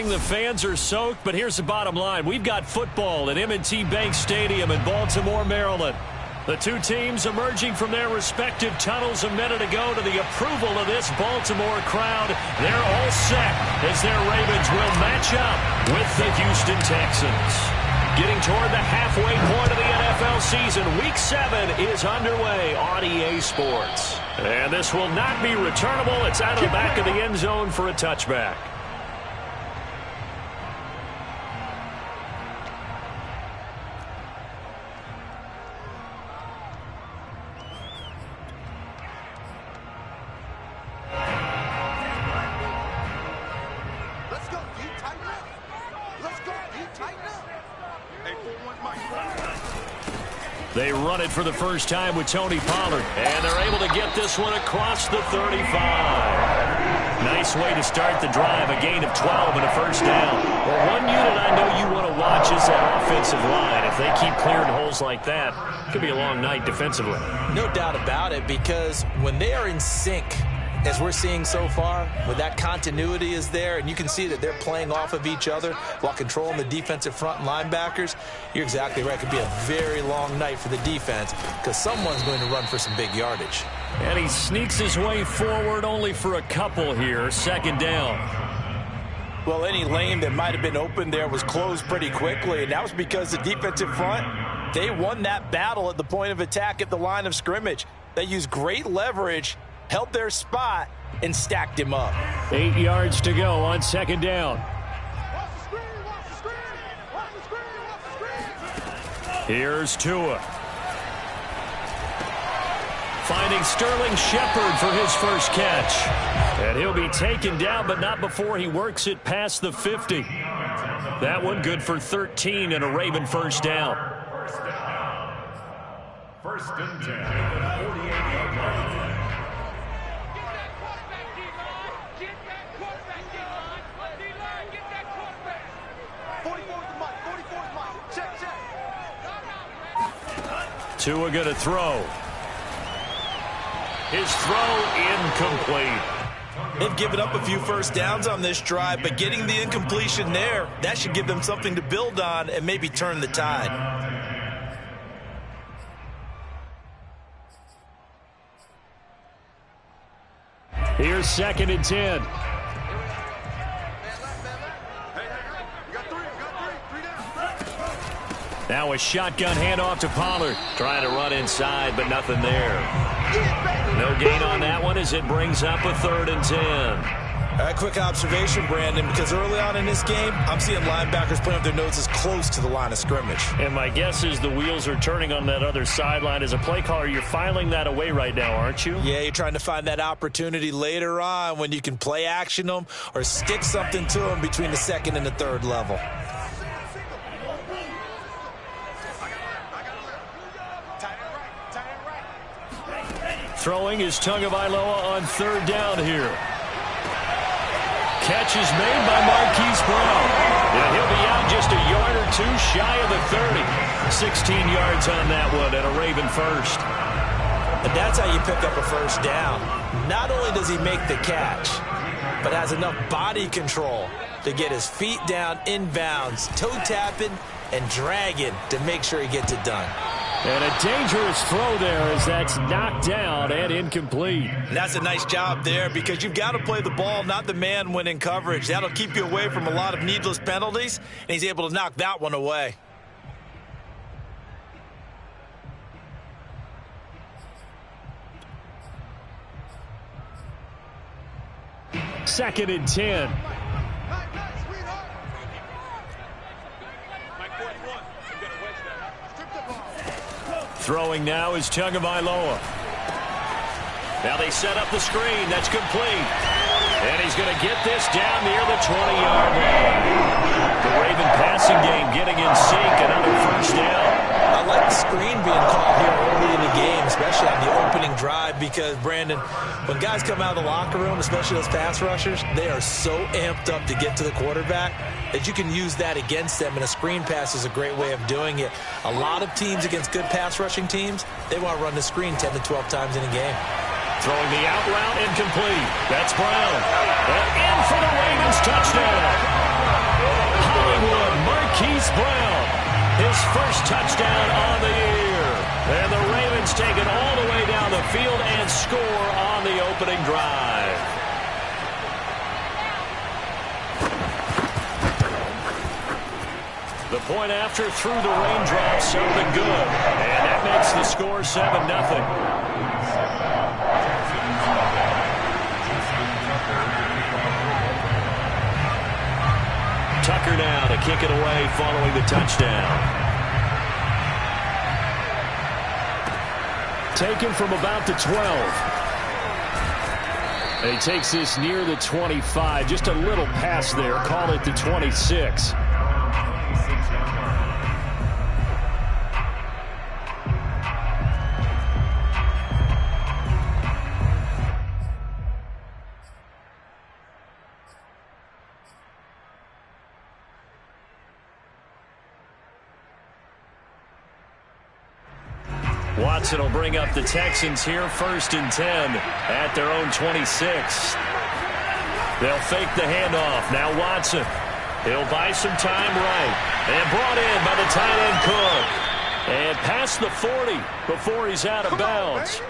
thrilling. The fans are soaked, but here's the bottom line. We've got football at M&T Bank Stadium in Baltimore, Maryland. The two teams emerging from their respective tunnels a minute ago to the approval of this Baltimore crowd. They're all set as their Ravens will match up with the Houston Texans. Getting toward the halfway point of the NFL season, Week 7 is underway on EA Sports. And this will not be returnable. It's out of the back of the end zone for a touchback. They run it for the first time with Tony Pollard, and they're able to get this one across the 35. Nice way to start the drive, a gain of 12 and a first down. Well, one unit I know you want to watch is that offensive line. If they keep clearing holes like that, it could be a long night defensively. No doubt about it, because when they are in sync, as we're seeing so far, when that continuity is there and you can see that they're playing off of each other while controlling the defensive front and linebackers, you're exactly right. It could be a very long night for the defense because someone's going to run for some big yardage. And he sneaks his way forward only for a couple here. Second down. Well, any lane that might have been open there was closed pretty quickly, and that was because the defensive front, they won that battle at the point of attack at the line of scrimmage. They used great leverage, held their spot, and stacked him up. 8 yards to go on second down. Here's Tua. Finding Sterling Shepard for his first catch. And he'll be taken down, but not before he works it past the 50. That one good for 13 and a Raven first down. First and 10 at the 48-yard line. Tua going to throw. His throw incomplete. They've given up a few first downs on this drive, but getting the incompletion there, that should give them something to build on and maybe turn the tide. Here's second and 10. Now a shotgun handoff to Pollard. Trying to run inside, but nothing there. No gain on that one as it brings up a third and 10. A quick observation, Brandon, because early on in this game, I'm seeing linebackers putting up their noses close to the line of scrimmage. And my guess is the wheels are turning on that other sideline. As a play caller, you're filing that away right now, aren't you? Yeah, you're trying to find that opportunity later on when you can play action them or stick something to them between the second and the third level. Throwing is Tagovailoa on third down here. Catch is made by Marquise Brown. And he'll be out just a yard or two shy of the 30. 16 yards on that one and a Raven first. And that's how you pick up a first down. Not only does he make the catch, but has enough body control to get his feet down inbounds, toe tapping and dragging to make sure he gets it done. And a dangerous throw there as that's knocked down and incomplete. And that's a nice job there because you've got to play the ball, not the man when in coverage. That'll keep you away from a lot of needless penalties, and he's able to knock that one away. Second and 10. Throwing now is Tagovailoa. Now they set up the screen. That's complete. And he's going to get this down near the 20-yard line. The Raven passing game getting in sync. Another first down. I like the screen being called here early in the game, especially on the opening drive, because, Brandon, when guys come out of the locker room, especially those pass rushers, they are so amped up to get to the quarterback that you can use that against them, and a screen pass is a great way of doing it. A lot of teams against good pass rushing teams, they want to run the screen 10 to 12 times in a game. Throwing the out route incomplete. That's Brown. And in for the Ravens touchdown. Marquise Brown, his first touchdown on the year. And the Ravens take it all the way down the field and score on the opening drive. The point after through the raindrops, something good. And that makes the score 7-0. Tucker now to kick it away following the touchdown. Taken from about the 12. And he takes this near the 25. Just a little pass there. Call it the 26. Watson will bring up the Texans here, 1st and 10 at their own 26. They'll fake the handoff. Now Watson. He'll buy some time right. And brought in by the tight end Cook. And past the 40 before he's out of bounds.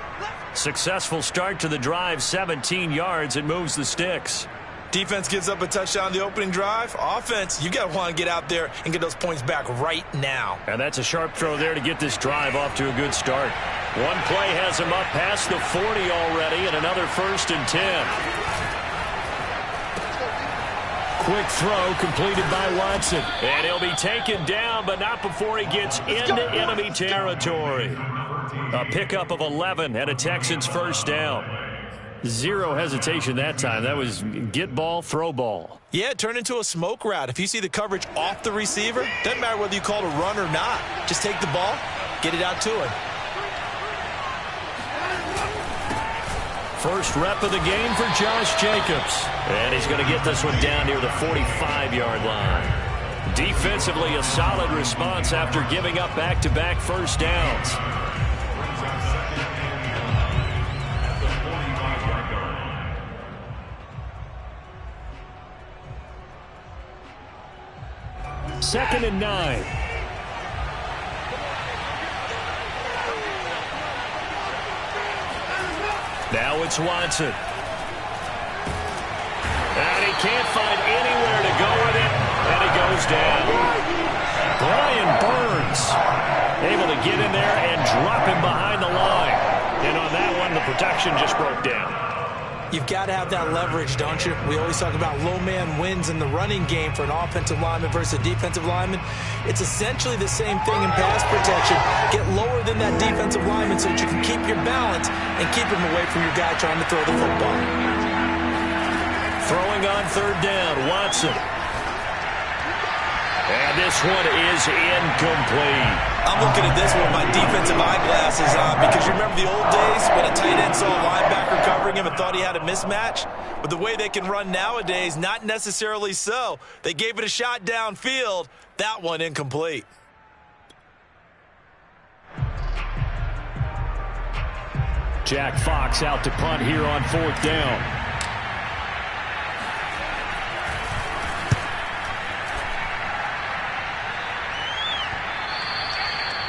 Successful start to the drive, 17 yards, and moves the sticks. Defense gives up a touchdown on the opening drive. Offense, you got to want to get out there and get those points back right now. And that's a sharp throw there to get this drive off to a good start. One play has him up past the 40 already, and another 1st and 10. Quick throw completed by Watson. And he'll be taken down, but not before he gets into enemy territory. A pickup of 11 and a Texans 1st down. Zero hesitation that time. That was get ball, throw ball. Yeah, it turned into a smoke route. If you see the coverage off the receiver, doesn't matter whether you call it a run or not. Just take the ball, get it out to him. First rep of the game for Josh Jacobs. And he's going to get this one down near the 45-yard line. Defensively, a solid response after giving up back-to-back 1st downs. Second and 9. Now it's Watson. And he can't find anywhere to go with it. And he goes down. Brian Burns able to get in there and drop him behind the line. And on that one, the protection just broke down. You've got to have that leverage, don't you? We always talk about low man wins in the running game for an offensive lineman versus a defensive lineman. It's essentially the same thing in pass protection. Get lower than that defensive lineman so that you can keep your balance and keep him away from your guy trying to throw the football. Throwing on 3rd down, Watson. And this one is incomplete. I'm looking at this one with my defensive eyeglasses on because you remember the old days when a tight end saw a linebacker covering him and thought he had a mismatch? But the way they can run nowadays, not necessarily so. They gave it a shot downfield. That one incomplete. Jack Fox out to punt here on 4th down.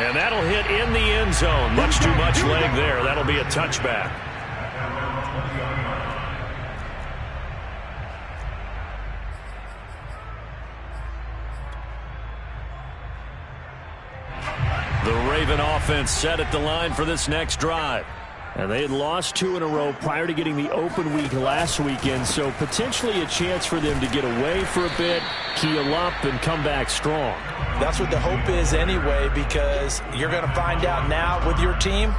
And that'll hit in the end zone. Much too much leg there. That'll be a touchback. The Raven offense set at the line for this next drive. And they had lost 2 in a row prior to getting the open week last weekend, so potentially a chance for them to get away for a bit, keel up, and come back strong. That's what the hope is anyway, because you're going to find out now with your team,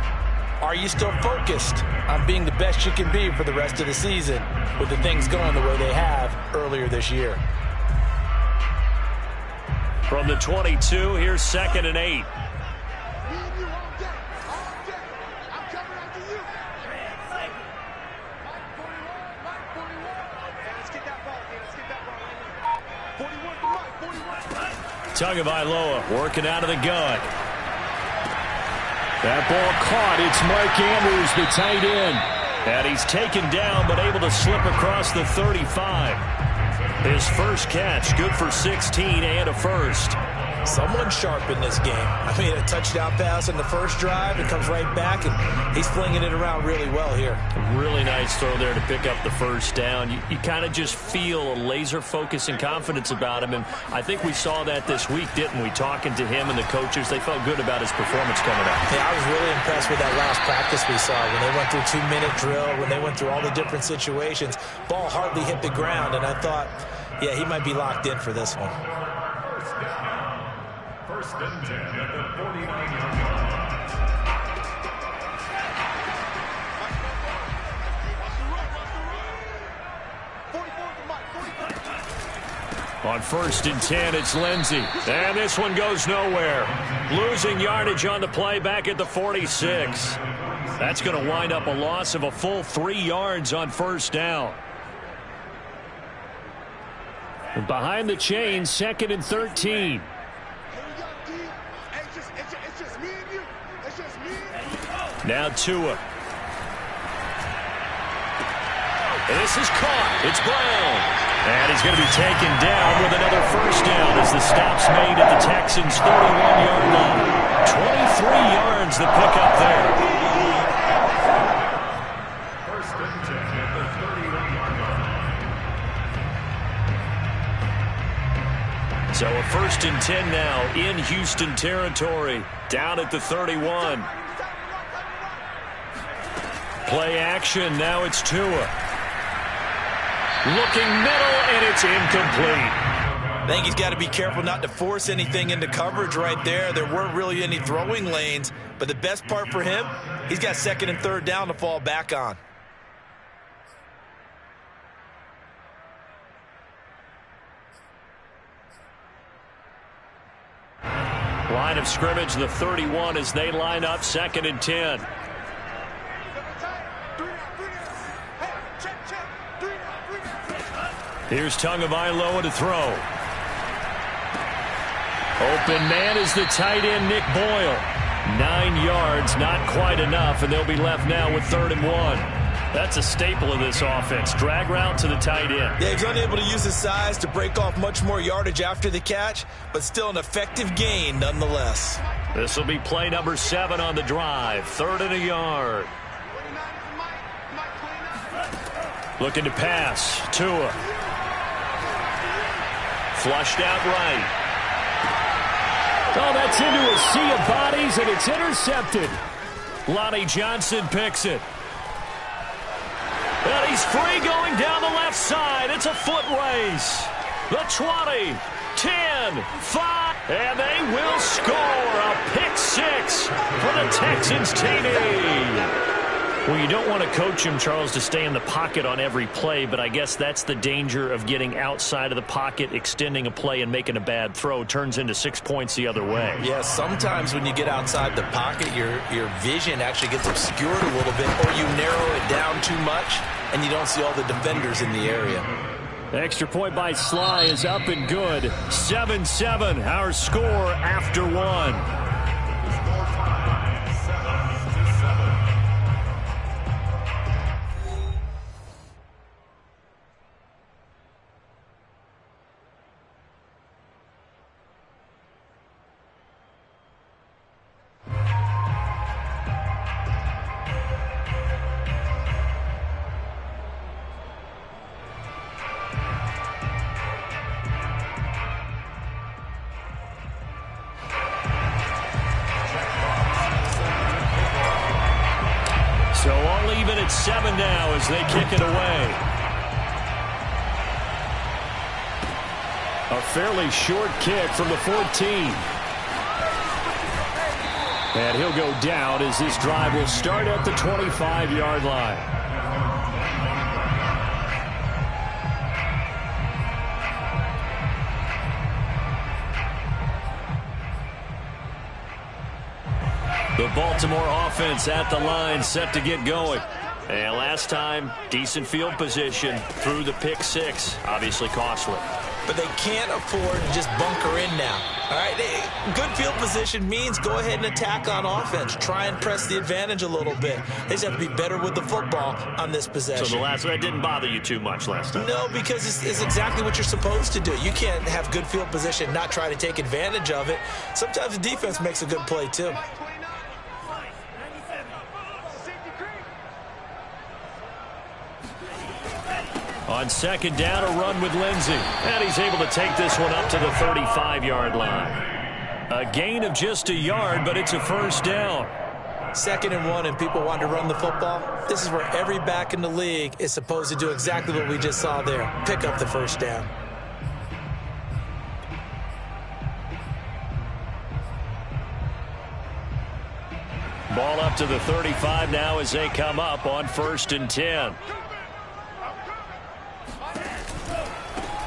are you still focused on being the best you can be for the rest of the season with the things going the way they have earlier this year? From the 22, here's 2nd and 8. Tagovailoa working out of the gun. That ball caught. It's Mike Andrews, the tight end. And he's taken down but able to slip across the 35. His first catch, good for 16 and a first. Someone sharp in this game. I mean, a touchdown pass in the first drive. It comes right back, and he's flinging it around really well here. Really nice throw there to pick up the first down. You kind of just feel a laser focus and confidence about him, and I think we saw that this week, didn't we? Talking to him and the coaches, they felt good about his performance coming up. Yeah, I was really impressed with that last practice we saw when they went through 2-minute drill, when they went through all the different situations. Ball hardly hit the ground, and I thought, yeah, he might be locked in for this one. First and 10 at the 49-yard line. On first and 10, it's Lindsey. And this one goes nowhere. Losing yardage on the play back at the 46. That's going to wind up a loss of a full 3 yards on first down. Behind the chain, second and 13. Now Tua. This is caught. It's Brown. And he's going to be taken down with another first down as the stop's made at the Texans' 31-yard line. 23 yards the pickup there. First and 10 at the 31-yard line. So a first and 10 now in Houston territory. Down at the 31. Play action. Now it's Tua. Looking middle, and it's incomplete. I think he's got to be careful not to force anything into coverage right there. There weren't really any throwing lanes, but the best part for him, he's got second and third down to fall back on. Line of scrimmage, the 31 as they line up second and 10. Here's Tagovailoa to throw. Open man is the tight end, Nick Boyle. 9 yards, not quite enough, and they'll be left now with 3rd and 1. That's a staple of this offense. Drag route to the tight end. Yeah, he's unable to use his size to break off much more yardage after the catch, but still an effective gain nonetheless. This will be play number 7 on the drive. 3rd and a yard. Looking to pass. Tua. Flushed out right. Oh, that's into a sea of bodies, and it's intercepted. Lonnie Johnson picks it. And he's free going down the left side. It's a foot race. The 20, 10, 5, and they will score a pick 6 for the Texans TD. Well, you don't want to coach him, Charles, to stay in the pocket on every play, but I guess that's the danger of getting outside of the pocket, extending a play, and making a bad throw. Turns into 6 points the other way. Yeah, sometimes when you get outside the pocket, your vision actually gets obscured a little bit, or you narrow it down too much, and you don't see all the defenders in the area. The extra point by Sly is up and good. 7-7, our score after 1. So all even at 7 now as they kick it away. A fairly short kick from the 14. And he'll go down as this drive will start at the 25-yard line. The Baltimore offense at the line, set to get going. And last time, decent field position through the pick 6. Obviously costly. But they can't afford to just bunker in now. All right, good field position means go ahead and attack on offense. Try and press the advantage a little bit. They just have to be better with the football on this possession. So that didn't bother you too much last time? No, because it's exactly what you're supposed to do. You can't have good field position and not try to take advantage of it. Sometimes the defense makes a good play, too. On second down, a run with Lindsey. And he's able to take this one up to the 35-yard line. A gain of just a yard, but it's a first down. 2nd and 1, and people want to run the football. This is where every back in the league is supposed to do exactly what we just saw there. Pick up the first down. Ball up to the 35 now as they come up on 1st and 10.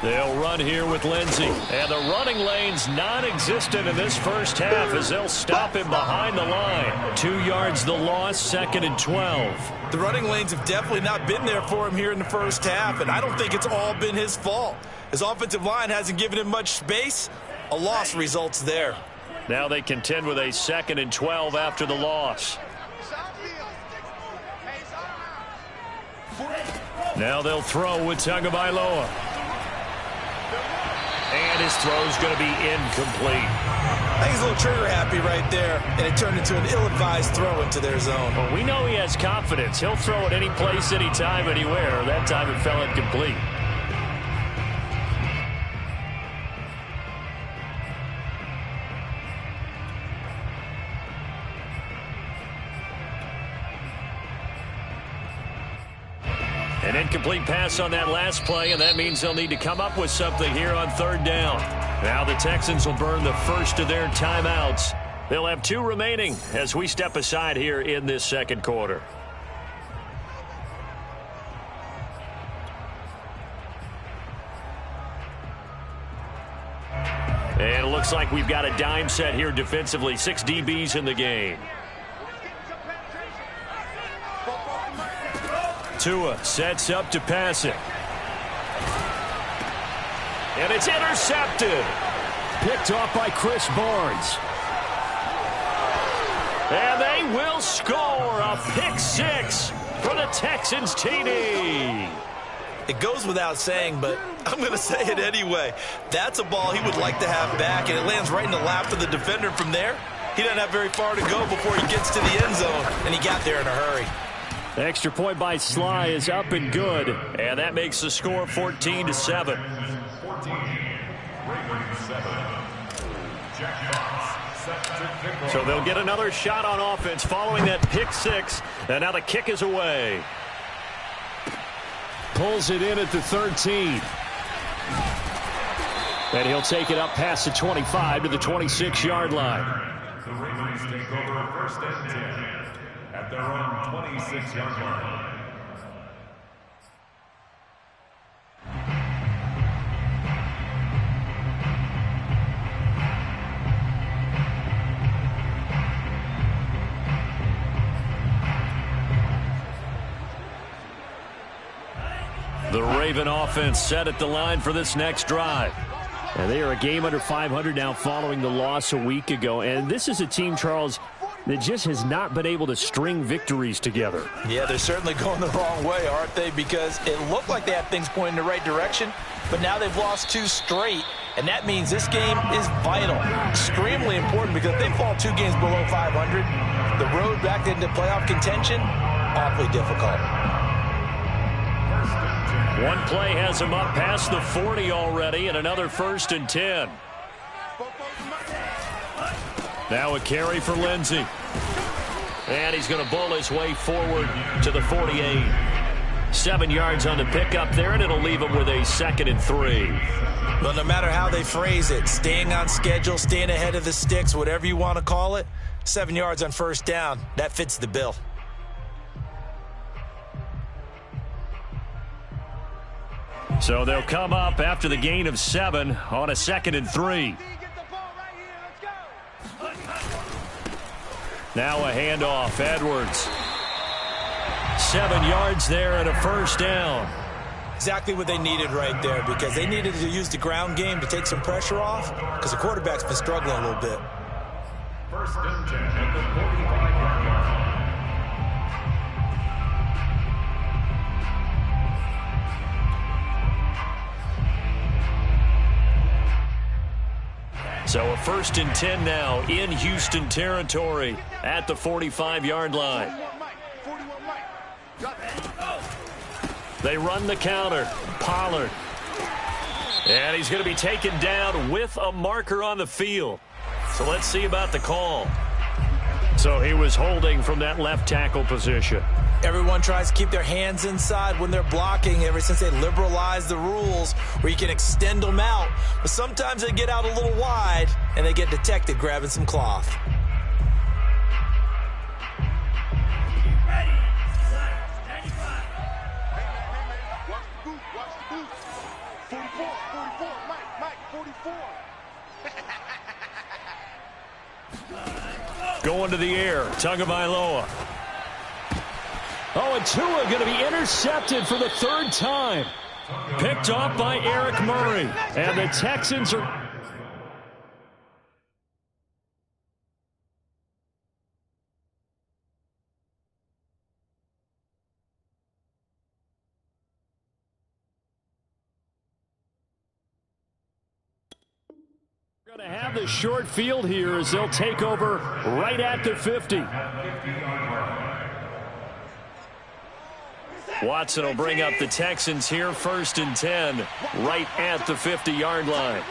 They'll run here with Lindsey. And the running lane's non-existent in this first half as they'll stop him behind the line. 2 yards the loss, 2nd and 12. The running lanes have definitely not been there for him here in the first half, and I don't think it's all been his fault. His offensive line hasn't given him much space. A loss results there. Now they contend with a 2nd and 12 after the loss. Now they'll throw with Tagovailoa. And his throw's going to be incomplete. I think he's a little trigger happy right there, and it turned into an ill-advised throw into their zone. Well, we know he has confidence. He'll throw it any place, anytime, anywhere. That time it fell incomplete. An incomplete pass on that last play, and that means they'll need to come up with something here on 3rd down. Now the Texans will burn the first of their timeouts. They'll have 2 remaining as we step aside here in this 2nd quarter. And it looks like we've got a dime set here defensively. 6 DBs in the game. Tua sets up to pass it. And it's intercepted. Picked off by Chris Barnes. And they will score a pick 6 for the Texans TD. It goes without saying, but I'm going to say it anyway. That's a ball he would like to have back, and it lands right in the lap of the defender from there. He doesn't have very far to go before he gets to the end zone, and he got there in a hurry. The extra point by Sly is up and good, and that makes the score 14-7. So they'll get another shot on offense following that pick 6, and now the kick is away. Pulls it in at the 13. And he'll take it up past the 25 to the 26-yard line. The Ravens take over 1st and 10 at their own 26-yard line. The Raven offense set at the line for this next drive. And they are a game under 500 now following the loss a week ago. And this is a team, Charles, that just has not been able to string victories together. Yeah, they're certainly going the wrong way, aren't they? Because it looked like they had things pointing in the right direction, but now they've lost 2 straight. And that means this game is vital, extremely important, because if they fall 2 games below 500, the road back into playoff contention, awfully difficult. One play has him up past the 40 already, and another 1st and 10. Now a carry for Lindsey. And he's going to bowl his way forward to the 48. 7 yards on the pickup there, and it'll leave him with a 2nd and 3. Well, no matter how they phrase it, staying on schedule, staying ahead of the sticks, whatever you want to call it, 7 yards on 1st down, that fits the bill. So they'll come up after the gain of 7 on a 2nd and 3. Now a handoff, Edwards. 7 yards there and a 1st down. Exactly what they needed right there, because they needed to use the ground game to take some pressure off, because the quarterback's been struggling a little bit. First and 10 at the 45-yard line. So a first and 10 now in Houston territory at the 45-yard line. They run the counter. Pollard. And he's going to be taken down with a marker on the field. So let's see about the call. So he was holding from that left tackle position. Everyone tries to keep their hands inside when they're blocking ever since they liberalized the rules where you can extend them out. But sometimes they get out a little wide and they get detected grabbing some cloth. Going to the air, Tagovailoa. Oh, and Tua going to be intercepted for the third time. Picked off by Eric Murray. And the Texans are... going to have the short field here as they'll take over right at the 50. Watson will bring up the Texans here, first and 10, right at the 50-yard line.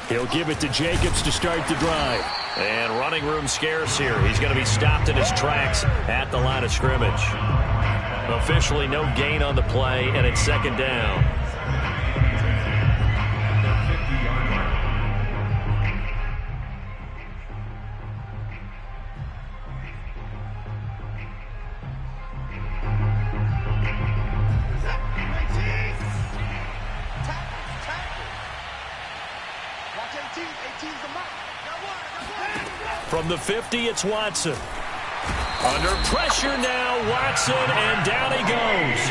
He'll give it to Jacobs to start the drive. And running room scarce here. He's going to be stopped in his tracks at the line of scrimmage. Officially no gain on the play, and it's second down. From the 50, it's Watson. Under pressure now, Watson, and down he goes.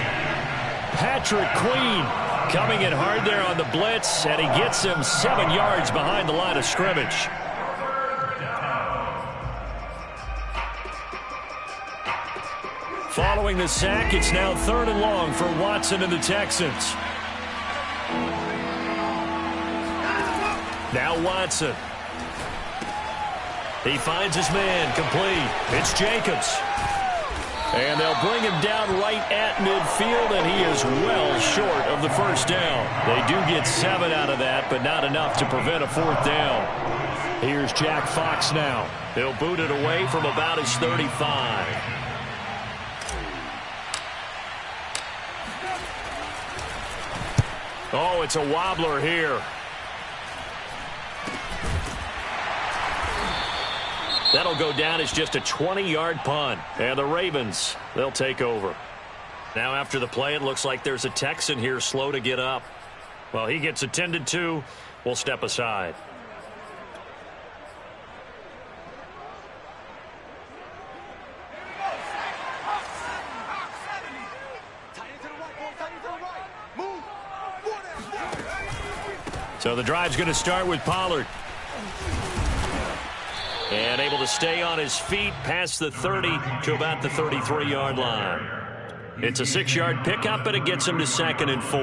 Patrick Queen coming in hard there on the blitz, and he gets him 7 yards behind the line of scrimmage. Following the sack, it's now third and long for Watson and the Texans. Now Watson. He finds his man, complete. It's Jacobs. And they'll bring him down right at midfield, and he is well short of the first down. They do get 7 out of that, but not enough to prevent a fourth down. Here's Jack Fox now. He'll boot it away from about his 35. Oh, it's a wobbler here. That'll go down as just a 20-yard punt. And the Ravens, they'll take over. Now after the play, it looks like there's a Texan here slow to get up. Well, he gets attended to. We'll step aside. So the drive's going to start with Pollard. And able to stay on his feet past the 30 to about the 33-yard line. It's a 6-yard pickup, and it gets him to 2nd and 4.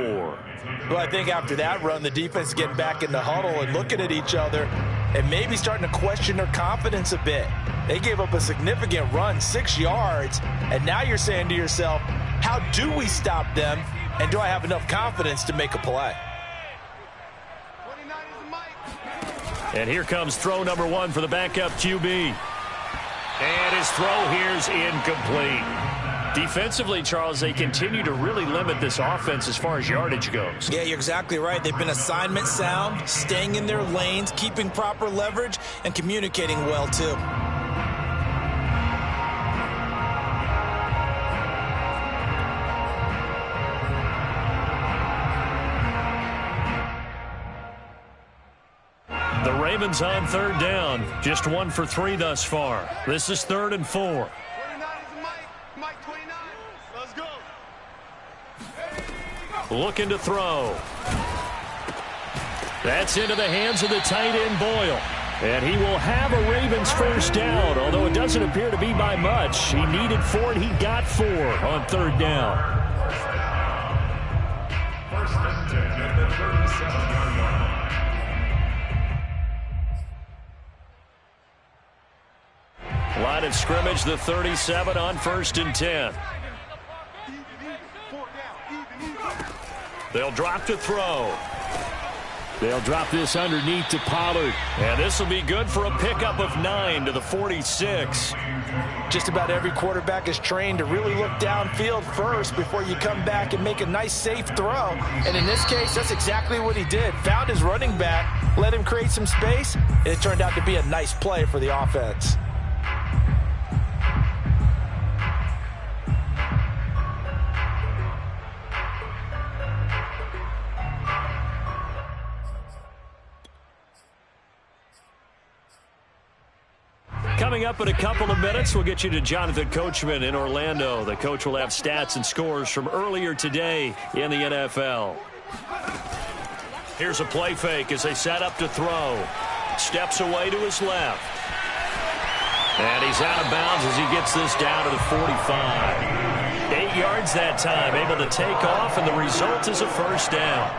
Well, I think after that run, the defense is getting back in the huddle and looking at each other and maybe starting to question their confidence a bit. They gave up a significant run, 6 yards, and now you're saying to yourself, how do we stop them, and do I have enough confidence to make a play? And here comes throw number 1 for the backup QB. And his throw here's incomplete. Defensively, Charles, they continue to really limit this offense as far as yardage goes. Yeah, you're exactly right. They've been assignment sound, staying in their lanes, keeping proper leverage, and communicating well, too. The Ravens on third down. Just 1 for 3 thus far. This is 3rd and 4. 29 is Mike. Mike 29. Let's go. looking to throw. That's into the hands of the tight end, Boyle. And he will have a Ravens first down, although it doesn't appear to be by much. He needed 4, and he got 4 on third down. First and 10 at the 37-yard line. Line of scrimmage, the 37 on first and 10. They'll drop to throw. They'll drop this underneath to Pollard. And this will be good for a pickup of 9 to the 46. Just about every quarterback is trained to really look downfield first before you come back and make a nice, safe throw. And in this case, that's exactly what he did. Found his running back, let him create some space, and it turned out to be a nice play for the offense. Coming up in a couple of minutes, we'll get you to Jonathan Coachman in Orlando. The coach will have stats and scores from earlier today in the NFL. Here's a play fake as they set up to throw. Steps away to his left. And he's out of bounds as he gets this down to the 45. 8 yards that time, able to take off, and the result is a first down.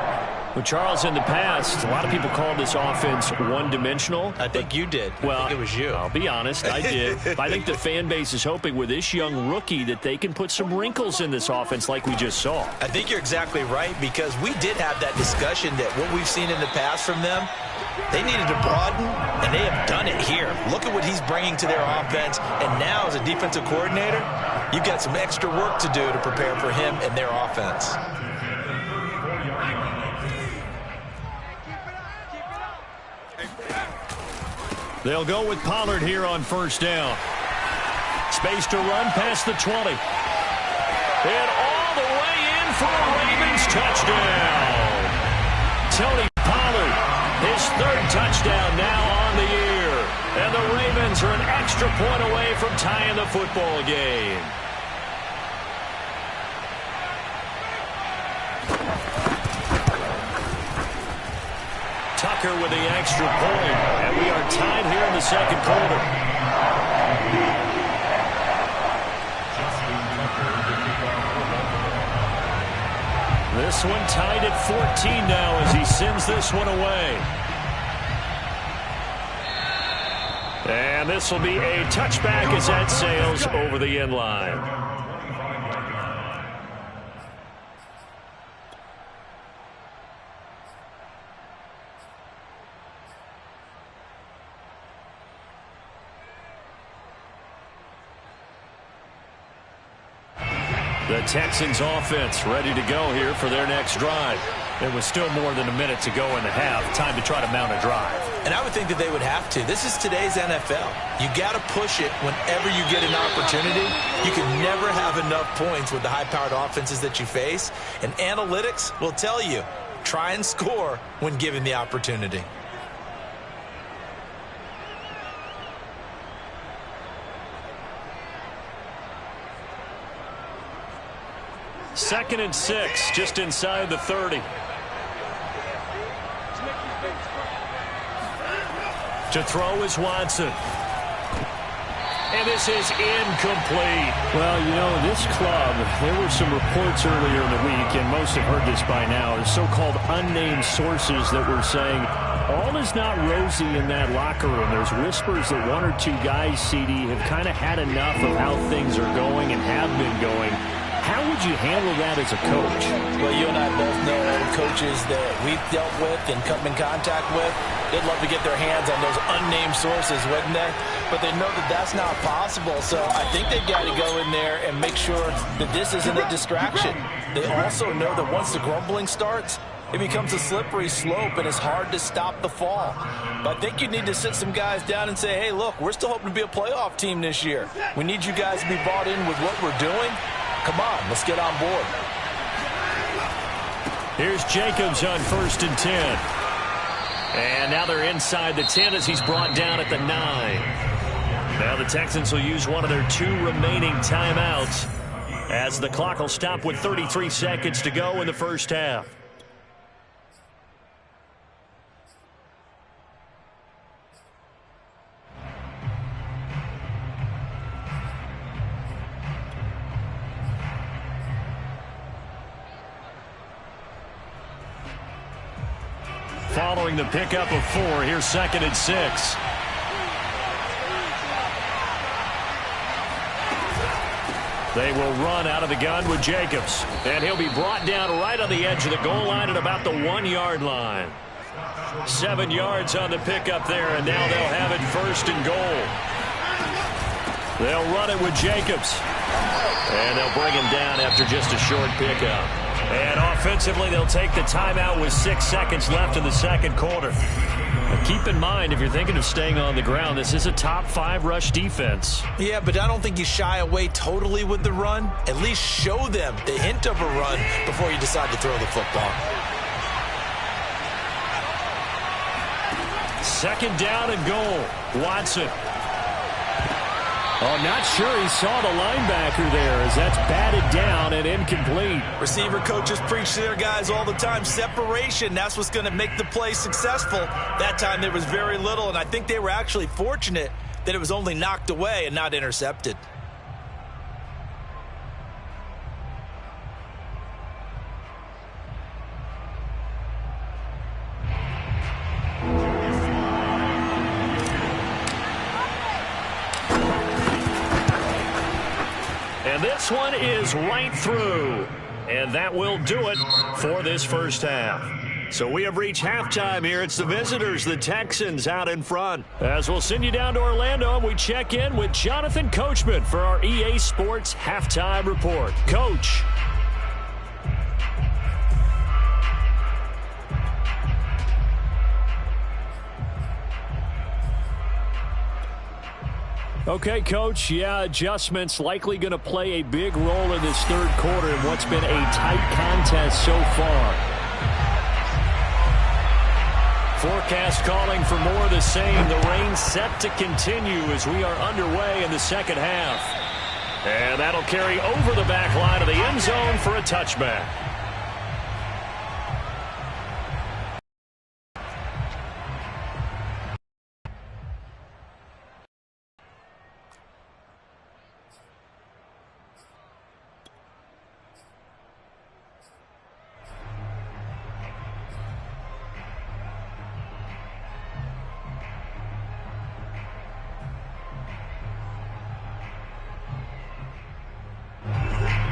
Well, Charles, in the past, a lot of people called this offense one-dimensional. I think you did. Well, I think it was you. I'll be honest, I did. But I think the fan base is hoping with this young rookie that they can put some wrinkles in this offense like we just saw. I think you're exactly right, because we did have that discussion that what we've seen in the past from them, they needed to broaden, and they have done it here. Look at what he's bringing to their offense, and now as a defensive coordinator, you've got some extra work to do to prepare for him and their offense. They'll go with Pollard here on first down. Space to run past the 20. And all the way in for a Ravens touchdown. Tony Pollard, his third touchdown now on the year. And the Ravens are an extra point away from tying the football game. Tucker with the extra point, and we are tied here in the second quarter. This one tied at 14 now as he sends this one away. And this will be a touchback as that sails over the end line. The Texans offense ready to go here for their next drive. There was still more than a minute to go in the half. Time to try to mount a drive. And I would think that they would have to. This is today's NFL. You got to push it whenever you get an opportunity. You can never have enough points with the high-powered offenses that you face. And analytics will tell you, try and score when given the opportunity. Second and 6, just inside the 30. To throw is Watson. And this is incomplete. Well, you know, this club, there were some reports earlier in the week, and most have heard this by now, is so-called unnamed sources that were saying all is not rosy in that locker room. There's whispers that one or two guys, CD, have kind of had enough of how things are going and have been going. How would you handle that as a coach? Well, you and I both know old coaches that we've dealt with and come in contact with. They'd love to get their hands on those unnamed sources, wouldn't they? But they know that that's not possible. So I think they've got to go in there and make sure that this isn't a distraction. They also know that once the grumbling starts, it becomes a slippery slope, and it's hard to stop the fall. But I think you need to sit some guys down and say, hey, look, we're still hoping to be a playoff team this year. We need you guys to be bought in with what we're doing. Come on, let's get on board. Here's Jacobs on first and 10. And now they're inside the 10 as he's brought down at the 9. Now the Texans will use one of their 2 remaining timeouts as the clock will stop with 33 seconds to go in the first half. Following the pickup of 4, here's 2nd and 6. They will run out of the gun with Jacobs. And he'll be brought down right on the edge of the goal line at about the 1-yard line. 7 yards on the pickup there, and now they'll have it 1st and goal. They'll run it with Jacobs. And they'll bring him down after just a short pickup. And offensively, they'll take the timeout with 6 seconds left in the second quarter. Now keep in mind, if you're thinking of staying on the ground, this is a top 5 rush defense. Yeah, but I don't think you shy away totally with the run. At least show them the hint of a run before you decide to throw the football. 2nd down and goal. Watson. Oh, not sure he saw the linebacker there as that's batted down and incomplete. Receiver coaches preach to their guys all the time. Separation, that's what's going to make the play successful. That time there was very little, and I think they were actually fortunate that it was only knocked away and not intercepted. And this one is right through. And that will do it for this first half. So we have reached halftime here. It's the visitors, the Texans, out in front. As we'll send you down to Orlando, we check in with Jonathan Coachman for our EA Sports Halftime Report. Coach. Okay, Coach, yeah, adjustments likely going to play a big role in this third quarter in what's been a tight contest so far. Forecast calling for more of the same. The rain set to continue as we are underway in the second half. And that'll carry over the back line of the end zone for a touchback.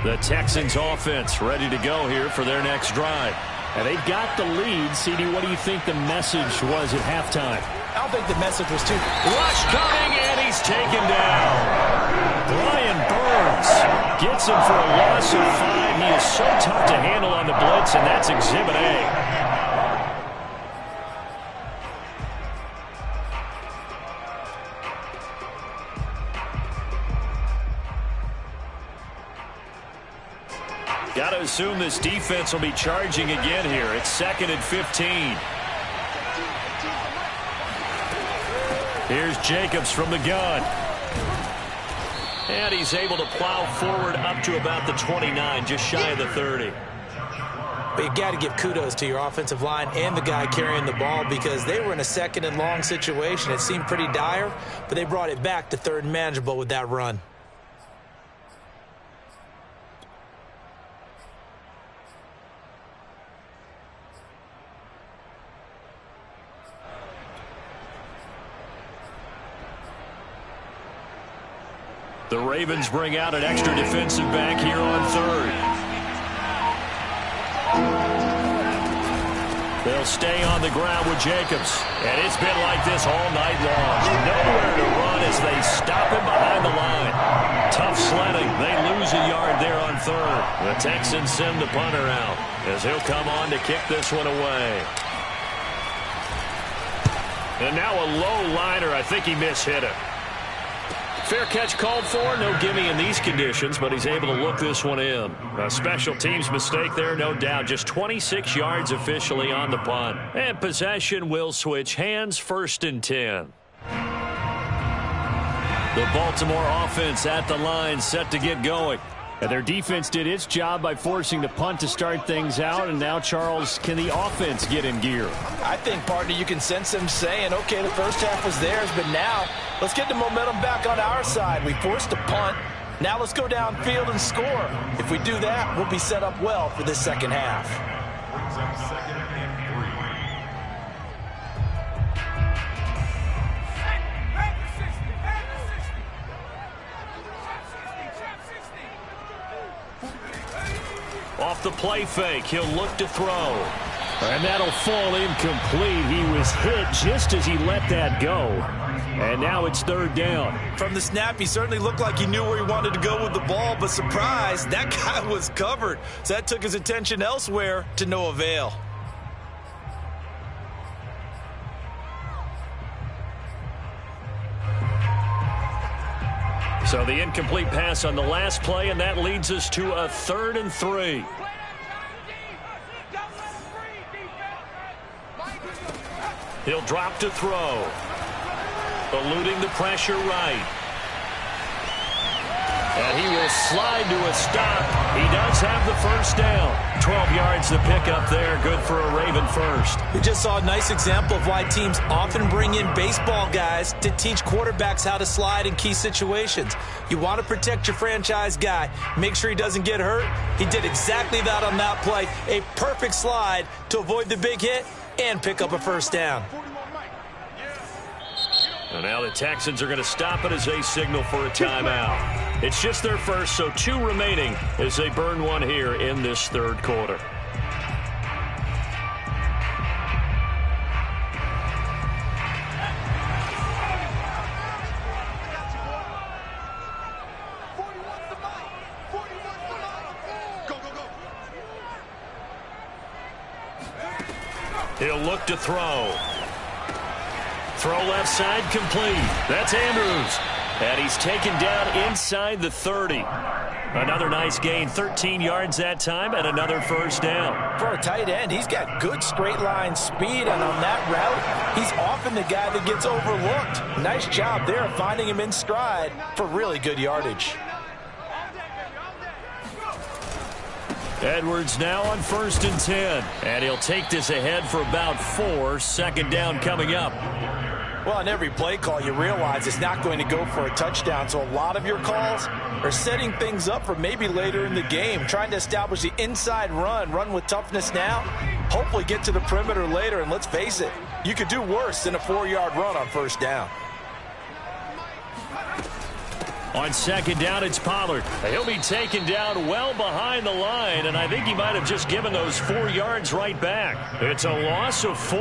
The Texans offense ready to go here for their next drive. And they've got the lead. CD, what do you think the message was at halftime? I don't think the message was too... Rush coming, and he's taken down. Brian Burns gets him for a loss of 5. He is so tough to handle on the blitz, and that's Exhibit A. Got to assume this defense will be charging again here. It's 2nd and 15. Here's Jacobs from the gun. And he's able to plow forward up to about the 29, just shy of the 30. But you got to give kudos to your offensive line and the guy carrying the ball because they were in a 2nd and long situation. It seemed pretty dire, but they brought it back to 3rd and manageable with that run. The Ravens bring out an extra defensive back here on 3rd. They'll stay on the ground with Jacobs. And it's been like this all night long. Nowhere to run as they stop him behind the line. Tough sledding. They lose a yard there on 3rd. The Texans send the punter out as he'll come on to kick this one away. And now a low liner. I think he mishit it. Fair catch called for. No gimme in these conditions, but he's able to look this one in. A special teams mistake there, no doubt. Just 26 yards officially on the punt. And possession will switch hands, 1st and 10. The Baltimore offense at the line, set to get going. And their defense did its job by forcing the punt to start things out. And now, Charles, can the offense get in gear? I think, partner, you can sense them saying, okay, the first half was theirs, but now let's get the momentum back on our side. We forced a punt. Now let's go downfield and score. If we do that, we'll be set up well for this second half. Off the play fake, he'll look to throw. And that'll fall incomplete. He was hit just as he let that go. And now it's third down. From the snap, he certainly looked like he knew where he wanted to go with the ball, but surprise, that guy was covered. So that took his attention elsewhere to no avail. So the incomplete pass on the last play, and that leads us to a 3rd and 3. He'll drop to throw. Eluding the pressure right. And he will slide to a stop. He does have the first down. 12 yards to pick up there. Good for a Raven first. We just saw a nice example of why teams often bring in baseball guys to teach quarterbacks how to slide in key situations. You want to protect your franchise guy. Make sure he doesn't get hurt. He did exactly that on that play. A perfect slide to avoid the big hit and pick up a first down. And now the Texans are going to stop it as they signal for a timeout. It's just their first, so 2 remaining as they burn one here in this third quarter. He'll look to throw. Throw left side complete. That's Andrews. And he's taken down inside the 30. Another nice gain, 13 yards that time, and another first down. For a tight end, he's got good straight line speed, and on that route, he's often the guy that gets overlooked. Nice job there of finding him in stride for really good yardage. Edwards now on 1st and 10. And he'll take this ahead for about 4. Second down coming up. Well, on every play call, you realize it's not going to go for a touchdown. So a lot of your calls are setting things up for maybe later in the game, trying to establish the inside run with toughness now, hopefully get to the perimeter later. And let's face it, you could do worse than a 4-yard run on first down. On second down, it's Pollard. He'll be taken down well behind the line, and I think he might have just given those 4 yards right back. It's a loss of 4.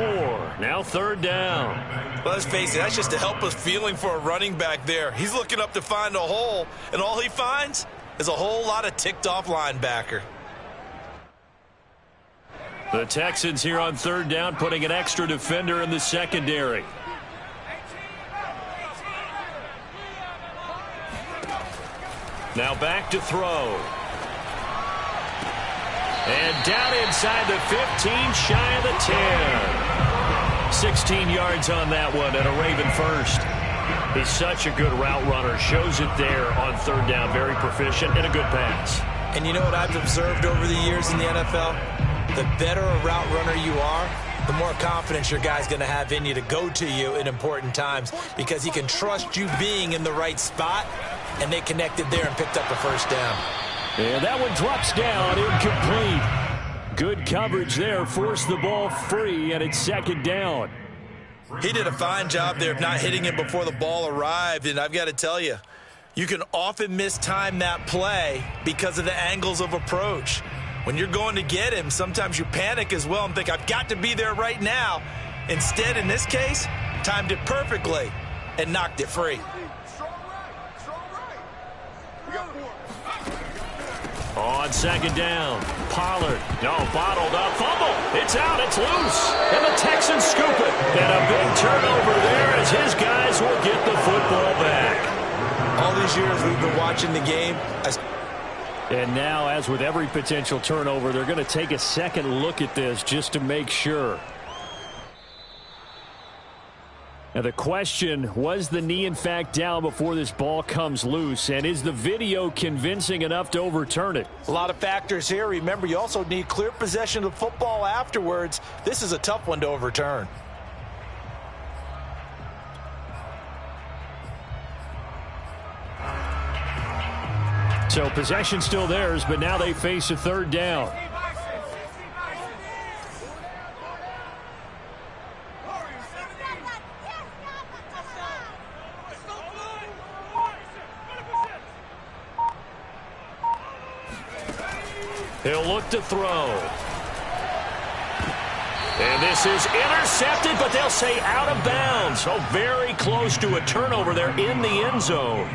Now third down. Well, let's face it, that's just a helpless feeling for a running back there. He's looking up to find a hole, and all he finds is a whole lot of ticked-off linebacker. The Texans here on third down, putting an extra defender in the secondary. Now back to throw. And down inside the 15, shy of the 10. 16 yards on that one, and a Raven first. He's such a good route runner. Shows it there on third down. Very proficient and a good pass. And you know what I've observed over the years in the NFL? The better a route runner you are, the more confidence your guy's going to have in you to go to you in important times, because he can trust you being in the right spot. And they connected there and picked up a first down. And that one drops down, incomplete. Good coverage there, forced the ball free, and it's second down. He did a fine job there of not hitting him before the ball arrived, and I've got to tell you, you can often mistime that play because of the angles of approach. When you're going to get him, sometimes you panic as well and think, I've got to be there right now. Instead, in this case, timed it perfectly and knocked it free. On second down, Pollard, bottled up, fumble, it's out, it's loose, and the Texans scoop it, and a big turnover there as his guys will get the football back. All these years we've been watching the game. And now, as with every potential turnover, they're going to take a second look at this just to make sure. Now the question, was the knee in fact down before this ball comes loose? And is the video convincing enough to overturn it? A lot of factors here. Remember, you also need clear possession of the football afterwards. This is a tough one to overturn. So possession still theirs, but now they face a third down. He'll look to throw. And this is intercepted, but they'll say out of bounds. So very close to a turnover there in the end zone.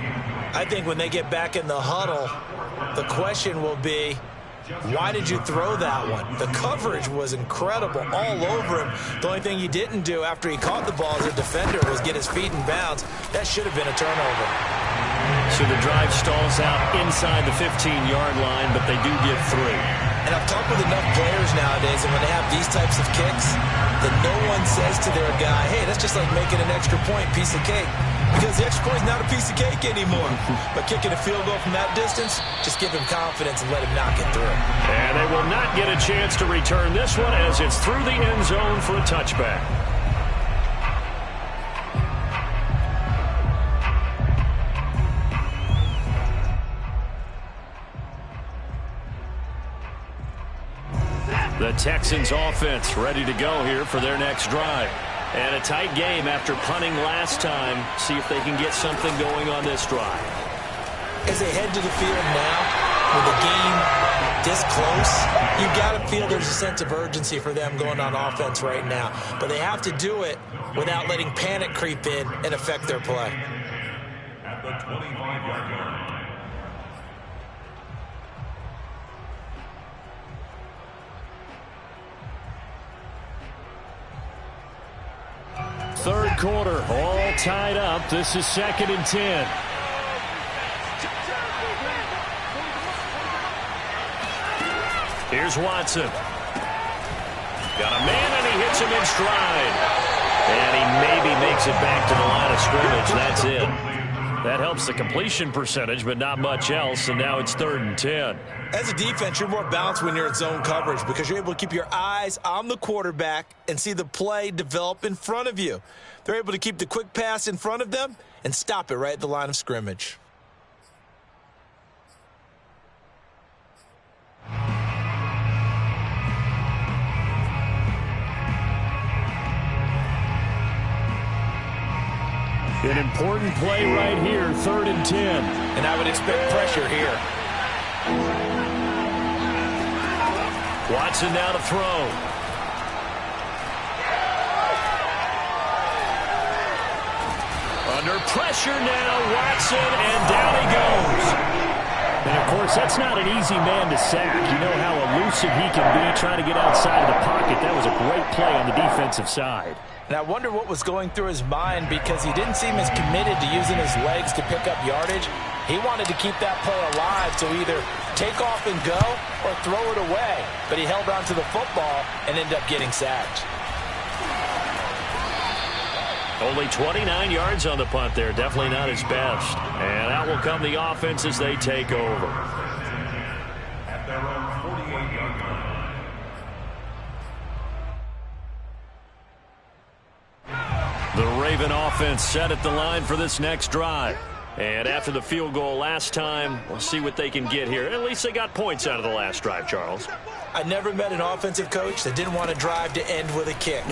I think when they get back in the huddle, the question will be, why did you throw that one? The coverage was incredible all over him. The only thing he didn't do after he caught the ball as a defender was get his feet in bounds. That should have been a turnover. So the drive stalls out inside the 15-yard line, but they do get 3. And I've talked with enough players nowadays, and when they have these types of kicks, that no one says to their guy, hey, that's just like making an extra point, piece of cake. Because the extra point is not a piece of cake anymore. But kicking a field goal from that distance, just give him confidence and let him knock it through. And they will not get a chance to return this one as it's through the end zone for a touchback. The Texans offense ready to go here for their next drive. And a tight game after punting last time. See if they can get something going on this drive. As they head to the field now, with the game this close, you've got to feel there's a sense of urgency for them going on offense right now. But they have to do it without letting panic creep in and affect their play. At the 25-yard line. Third quarter, all tied up. This is 2nd and 10. Here's Watson. Got a man, and he hits him in stride. And he maybe makes it back to the line of scrimmage. That's it. That helps the completion percentage, but not much else, and now it's 3rd and 10. As a defense, you're more balanced when you're in zone coverage because you're able to keep your eyes on the quarterback and see the play develop in front of you. They're able to keep the quick pass in front of them and stop it right at the line of scrimmage. An important play right here, 3rd and 10. And I would expect pressure here. Watson now to throw. Under pressure now, Watson, and down he goes. And, of course, that's not an easy man to sack. You know how elusive he can be trying to get outside of the pocket. That was a great play on the defensive side. And I wonder what was going through his mind because he didn't seem as committed to using his legs to pick up yardage. He wanted to keep that play alive to either take off and go or throw it away. But he held on to the football and ended up getting sacked. Only 29 yards on the punt there. Definitely not his best. And out will come the offense as they take over. At their own 48-yard line. The Raven offense set at the line for this next drive. And after the field goal last time, we'll see what they can get here. At least they got points out of the last drive, Charles. I never met an offensive coach that didn't want to drive to end with a kick.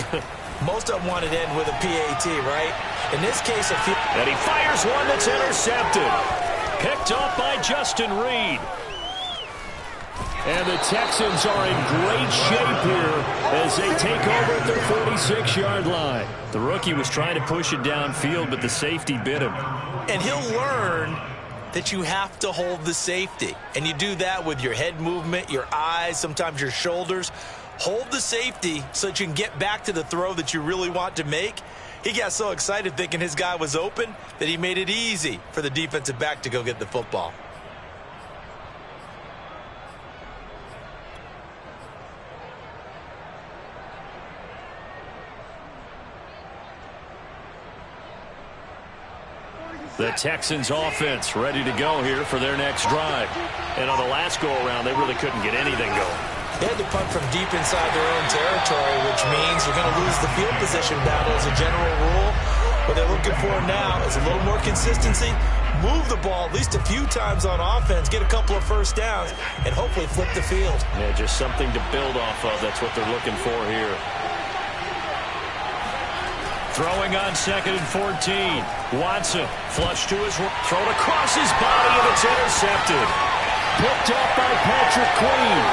Most of them wanted to end with a PAT, right? In this case, and he fires one that's intercepted. Picked off by Justin Reed. And the Texans are in great shape here as they take over at their 46-yard line. The rookie was trying to push it downfield, but the safety bit him. And he'll learn that you have to hold the safety. And you do that with your head movement, your eyes, sometimes your shoulders. Hold the safety so that you can get back to the throw that you really want to make. He got so excited thinking his guy was open that he made it easy for the defensive back to go get the football. The Texans offense ready to go here for their next drive. And on the last go-around, they really couldn't get anything going. They had to punt from deep inside their own territory, which means you're going to lose the field position battle as a general rule. What they're looking for now is a little more consistency, move the ball at least a few times on offense, get a couple of first downs, and hopefully flip the field. Yeah, just something to build off of. That's what they're looking for here. Throwing on 2nd and 14. Watson, flush to his right, thrown across his body, and it's intercepted. Picked up by Patrick Queen.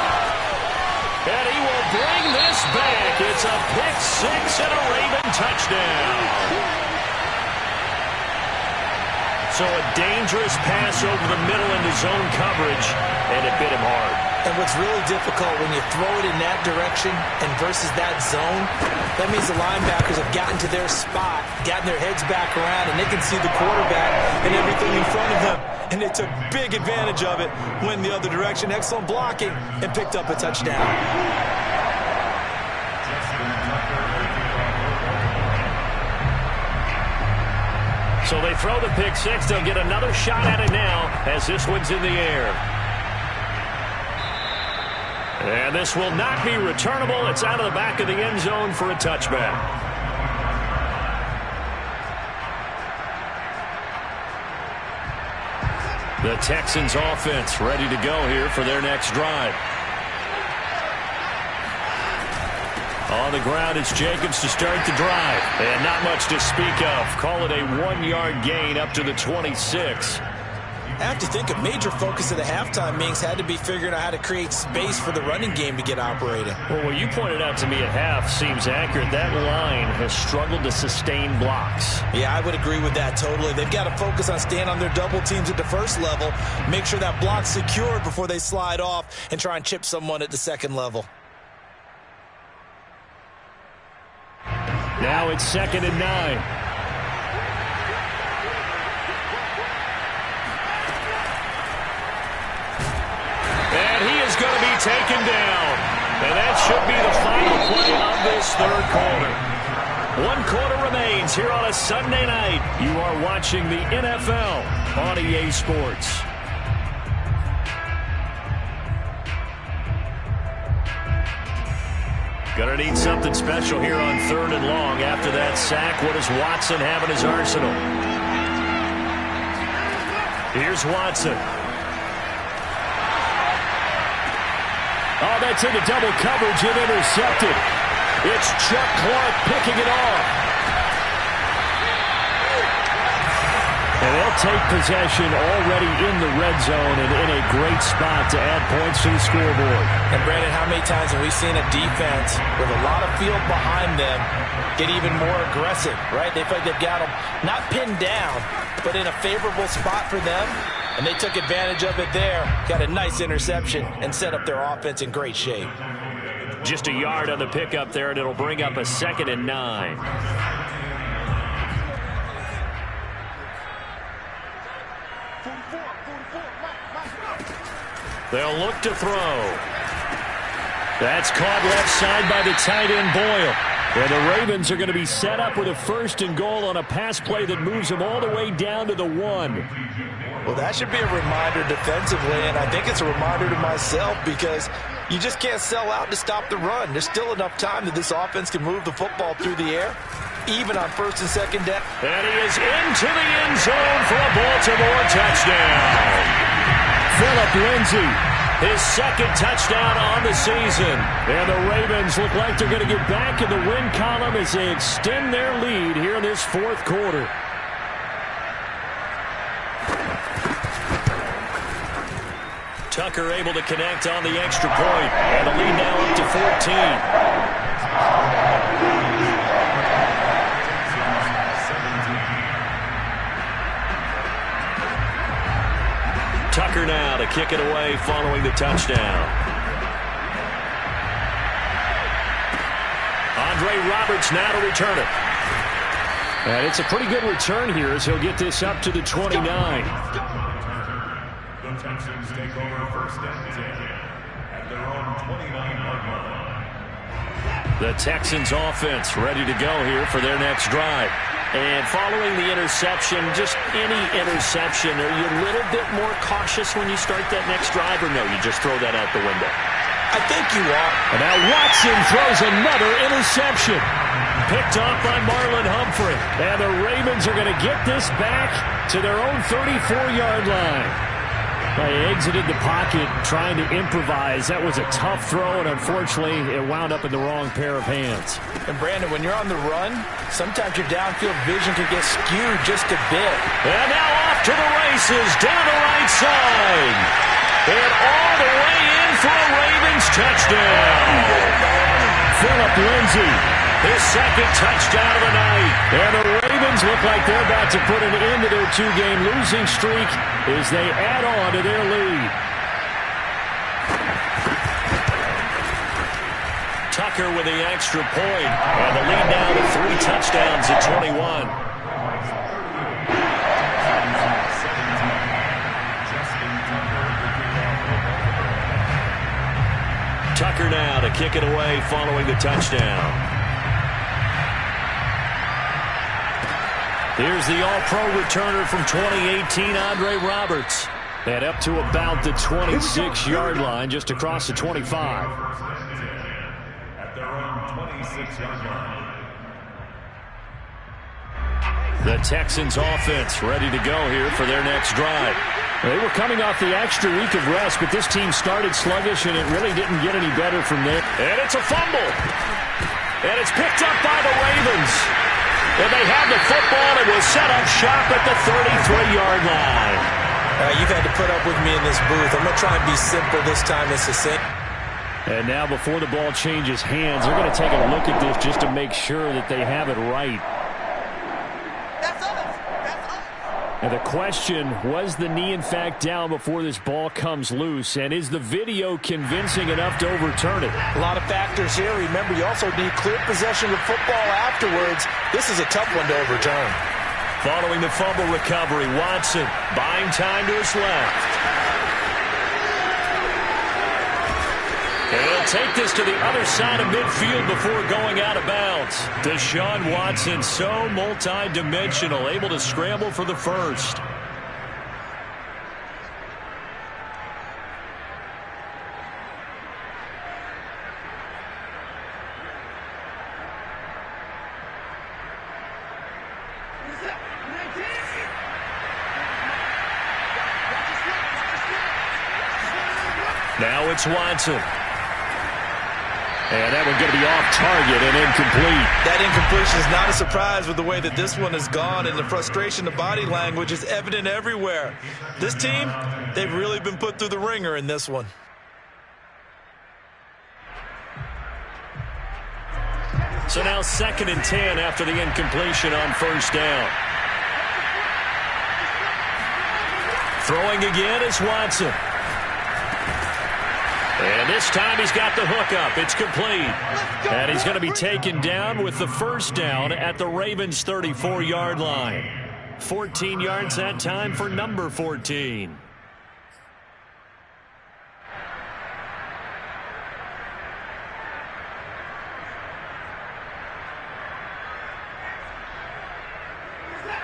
And he will bring this back. It's a pick six and a Raven touchdown. So a dangerous pass over the middle into zone coverage, and it bit him hard. And what's really difficult when you throw it in that direction and versus that zone, that means the linebackers have gotten to their spot, gotten their heads back around, and they can see the quarterback and everything in front of them. And they took big advantage of it, went the other direction, excellent blocking, and picked up a touchdown. So they throw the pick six. They'll get another shot at it now as this one's in the air. And this will not be returnable. It's out of the back of the end zone for a touchback. The Texans offense ready to go here for their next drive. On the ground, it's Jacobs to start the drive. And not much to speak of. Call it a 1-yard gain up to the 26. I have to think a major focus of the halftime meetings had to be figuring out how to create space for the running game to get operating. Well, what you pointed out to me at half seems accurate. That line has struggled to sustain blocks. Yeah, I would agree with that totally. They've got to focus on staying on their double teams at the first level, make sure that block's secured before they slide off and try and chip someone at the second level. Now it's 2nd and 9. And he is going to be taken down. And that should be the final play of this third quarter. 1 quarter remains here on a Sunday night. You are watching the NFL on EA Sports. Going to need something special here on 3rd and long. After that sack, what does Watson have in his arsenal? Here's Watson. Oh, that's into double coverage and intercepted. It's Chuck Clark picking it off. And they'll take possession already in the red zone and in a great spot to add points to the scoreboard. And, Brandon, how many times have we seen a defense with a lot of field behind them get even more aggressive, right? They feel like they've got them not pinned down, but in a favorable spot for them. And they took advantage of it there, got a nice interception, and set up their offense in great shape. Just a yard on the pickup there, and it'll bring up a 2nd and 9. They'll look to throw. That's caught left side by the tight end Boyle. And the Ravens are going to be set up with a 1st and goal on a pass play that moves them all the way down to the 1. Well, that should be a reminder defensively, and I think it's a reminder to myself because you just can't sell out to stop the run. There's still enough time that this offense can move the football through the air, even on 1st and 2nd down. And he is into the end zone for a Baltimore touchdown. Phillip Lindsay, his 2nd touchdown on the season. And the Ravens look like they're going to get back in the win column as they extend their lead here in this 4th quarter. Tucker able to connect on the extra point, and the lead now up to 14. Tucker now to kick it away following the touchdown. Andre Roberts now to return it. And it's a pretty good return here as he'll get this up to the 29. The Texans take over 1st and 10 at their own 29-yard line. The Texans offense ready to go here for their next drive. And following the interception, just any interception, are you a little bit more cautious when you start that next drive, or no, you just throw that out the window? I think you are. And now Watson throws another interception. Picked off by Marlon Humphrey. And the Ravens are going to get this back to their own 34-yard line. They exited the pocket trying to improvise. That was a tough throw, and unfortunately, it wound up in the wrong pair of hands. And, Brandon, when you're on the run, sometimes your downfield vision can get skewed just a bit. And now off to the races, down the right side. And all the way in for a Ravens touchdown. Phillip Lindsay, his second touchdown of the night. And the Ravens look like they're about to put an end to their two-game losing streak as they add on to their lead. Tucker with the extra point. And the lead now to 3 touchdowns at 21. Tucker now to kick it away following the touchdown. Here's the all-pro returner from 2018, Andre Roberts. And up to about the 26-yard line, just across the 25. At their own 26-yard line. The Texans offense ready to go here for their next drive. They were coming off the extra week of rest, but this team started sluggish, and it really didn't get any better from there. And it's a fumble. And it's picked up by the Ravens. And they have the football and will set up shop at the 33-yard line. You've had to put up with me in this booth. I'm going to try and be simple this time and succinct. And now before the ball changes hands, they're going to take a look at this just to make sure that they have it right. And the question, was the knee in fact down before this ball comes loose? And is the video convincing enough to overturn it? A lot of factors here. Remember, you also need clear possession of football afterwards. This is a tough one to overturn. Following the fumble recovery, Watson buying time to his left. And he'll take this to the other side of midfield before going out of bounds. Deshaun Watson, so multi-dimensional, able to scramble for the first. Now it's Watson. And that one's going to be off target and incomplete. That incompletion is not a surprise with the way that this one has gone, and the frustration, the body language is evident everywhere. This team, they've really been put through the ringer in this one. So now 2nd and 10 after the incompletion on first down. Throwing again is Watson. And this time he's got the hook up. It's complete. And he's going to be taken down with the first down at the Ravens' 34-yard line. 14 yards that time for number 14.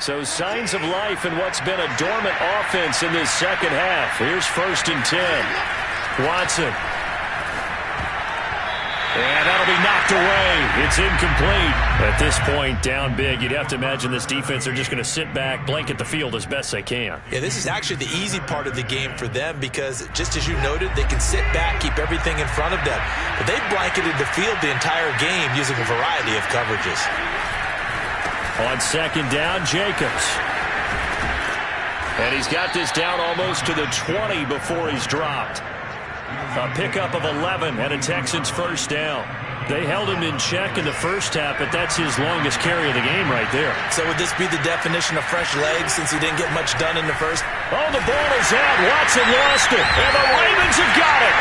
So signs of life in what's been a dormant offense in this second half. Here's 1st and 10. Watson. And that'll be knocked away. It's incomplete. At this point, down big, you'd have to imagine this defense are just going to sit back, blanket the field as best they can. Yeah, this is actually the easy part of the game for them because, just as you noted, they can sit back, keep everything in front of them. But they've blanketed the field the entire game using a variety of coverages. On 2nd down, Jacobs. And he's got this down almost to the 20 before he's dropped. A pickup of 11 and a Texans first down. They held him in check in the first half, but that's his longest carry of the game right there. So would this be the definition of fresh legs since he didn't get much done in the first? Oh, the ball is out. Watson lost it, and the Ravens have got it.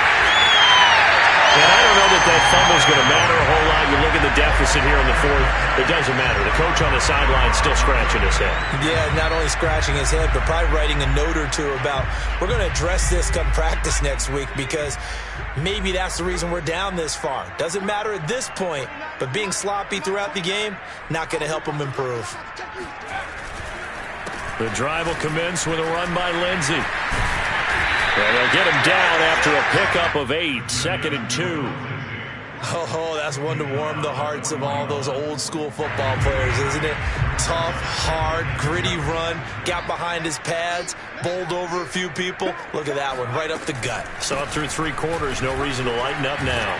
And I don't know that fumble's going to matter a whole lot. You look at the deficit here in the fourth. It doesn't matter. The coach on the sideline still scratching his head. Yeah, not only scratching his head, but probably writing a note or two about, we're going to address this come practice next week, because maybe that's the reason we're down this far. Doesn't matter at this point, but being sloppy throughout the game, not going to help him improve. The drive will commence with a run by Lindsey. And they'll get him down after a pickup of 8, 2nd and 2. Oh, that's one to warm the hearts of all those old school football players, isn't it? Tough, hard, gritty run, got behind his pads, bowled over a few people. Look at that one, right up the gut. Saw it through 3 quarters, no reason to lighten up now.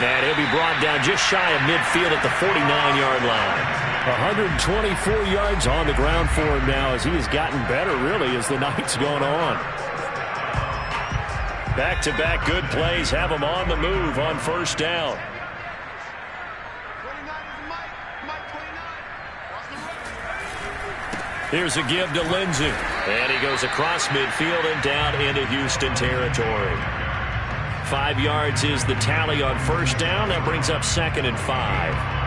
And he'll be brought down just shy of midfield at the 49-yard line. 124 yards on the ground for him now, as he has gotten better, really, as the night's gone on. Back-to-back good plays have him on the move on first down. Here's a give to Lindsey. And he goes across midfield and down into Houston territory. 5 yards is the tally on first down. That brings up 2nd and 5.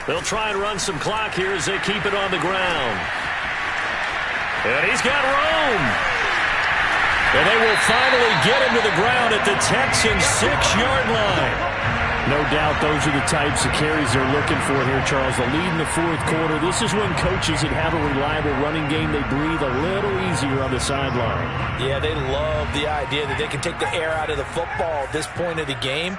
They'll try and run some clock here as they keep it on the ground. And he's got room. And they will finally get him to the ground at the Texans' 6-yard line. No doubt those are the types of carries they're looking for here, Charles. The lead in the fourth quarter. This is when coaches that have a reliable running game, they breathe a little easier on the sideline. Yeah, they love the idea that they can take the air out of the football at this point of the game.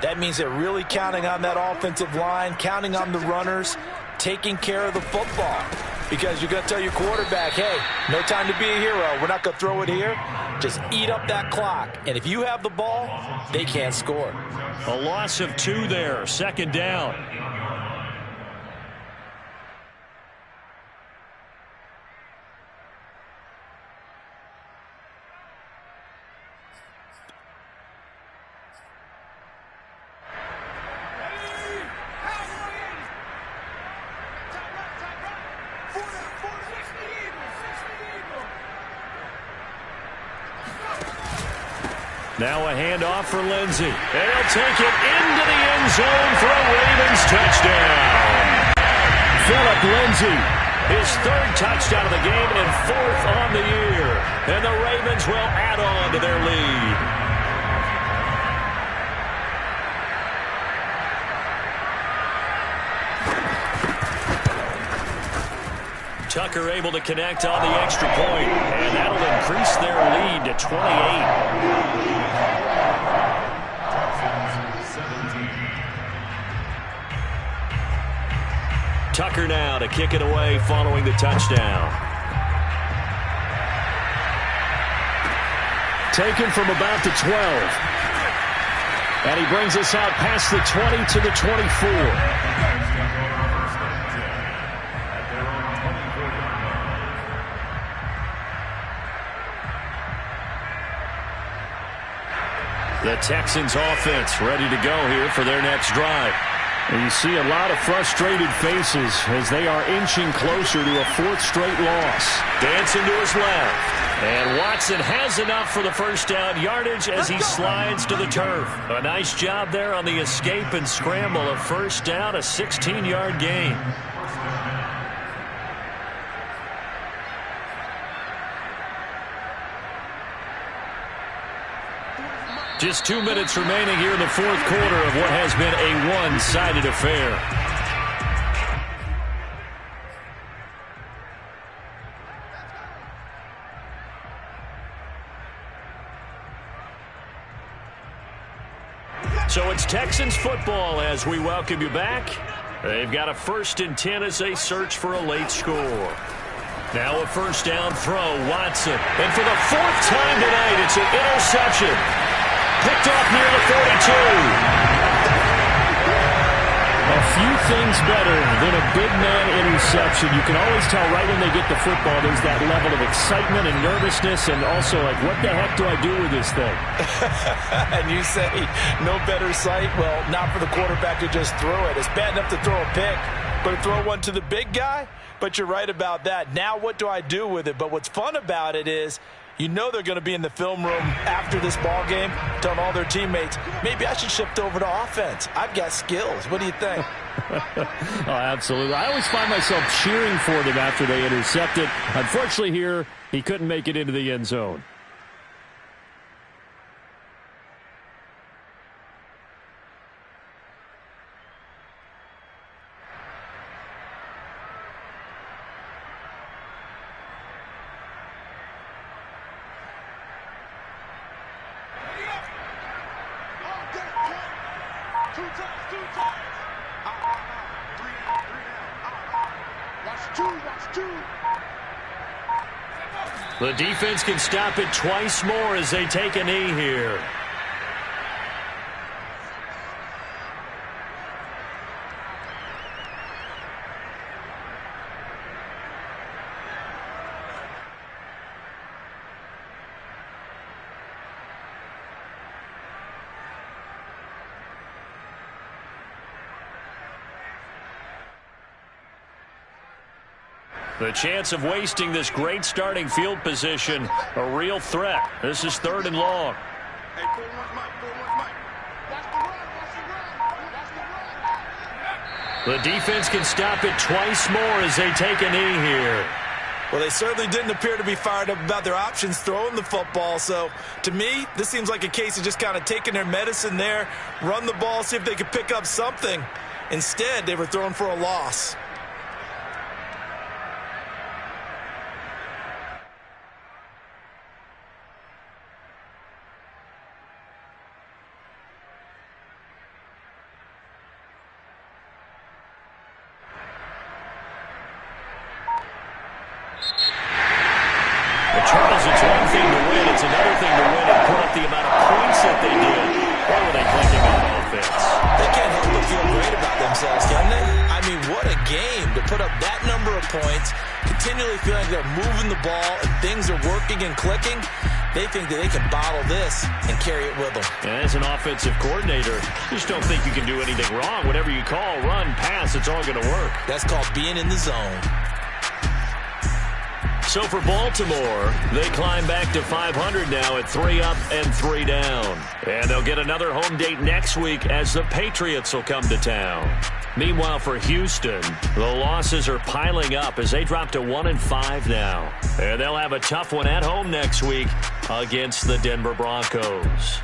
That means they're really counting on that offensive line, counting on the runners, taking care of the football. Because you're going to tell your quarterback, hey, no time to be a hero. We're not going to throw it here. Just eat up that clock. And if you have the ball, they can't score. A loss of 2 there, 2nd down. Now a handoff for Lindsey. They'll take it into the end zone for a Ravens touchdown. Phillip Lindsey, his 3rd touchdown of the game and 4th on the year. And the Ravens will add on to their lead. Tucker able to connect on the extra point, and that'll increase their lead to 28. Tucker now to kick it away following the touchdown. Taken from about the 12. And he brings us out past the 20 to the 24. The Texans offense ready to go here for their next drive. And you see a lot of frustrated faces as they are inching closer to a 4th straight loss. Dancing to his left. And Watson has enough for the first down yardage as he slides to the turf. A nice job there on the escape and scramble. A first down, a 16-yard gain. Just 2 minutes remaining here in the fourth quarter of what has been a one-sided affair. So it's Texans football as we welcome you back. They've got a 1st and 10 as they search for a late score. Now a first down throw, Watson. And for the 4th time tonight, it's an interception. Picked off near the 42. A few things better than a big man interception. You can always tell right when they get the football, there's that level of excitement and nervousness, and also like, what the heck do I do with this thing? And you say, no better sight? Well, not for the quarterback to just throw it. It's bad enough to throw a pick, but to throw one to the big guy? But you're right about that. Now what do I do with it? But what's fun about it is, you know they're going to be in the film room after this ball game telling all their teammates, maybe I should shift over to offense. I've got skills. What do you think? Oh, absolutely. I always find myself cheering for them after they intercept it. Unfortunately here, he couldn't make it into the end zone. Two times. Three down. Watch two. The defense can stop it twice more as they take a knee here. The chance of wasting this great starting field position, a real threat. This is 3rd and long. Hey, 4-1 Mike. Watch the run. The defense can stop it twice more as they take a knee here. Well, they certainly didn't appear to be fired up about their options throwing the football. So, to me, this seems like a case of just kind of taking their medicine there, run the ball, see if they could pick up something. Instead, they were throwing for a loss. Charles, it's one thing to win. It's another thing to win and put up the amount of points that they did. What were they thinking on offense? They can't help but feel great about themselves, can they? I mean, what a game to put up that number of points, continually feeling like they're moving the ball and things are working and clicking. They think that they can bottle this and carry it with them. And as an offensive coordinator, you just don't think you can do anything wrong. Whatever you call, run, pass, it's all going to work. That's called being in the zone. So for Baltimore, they climb back to 500 now at 3 up and 3 down. And they'll get another home date next week as the Patriots will come to town. Meanwhile, for Houston, the losses are piling up as they drop to 1-5 now. And they'll have a tough one at home next week against the Denver Broncos.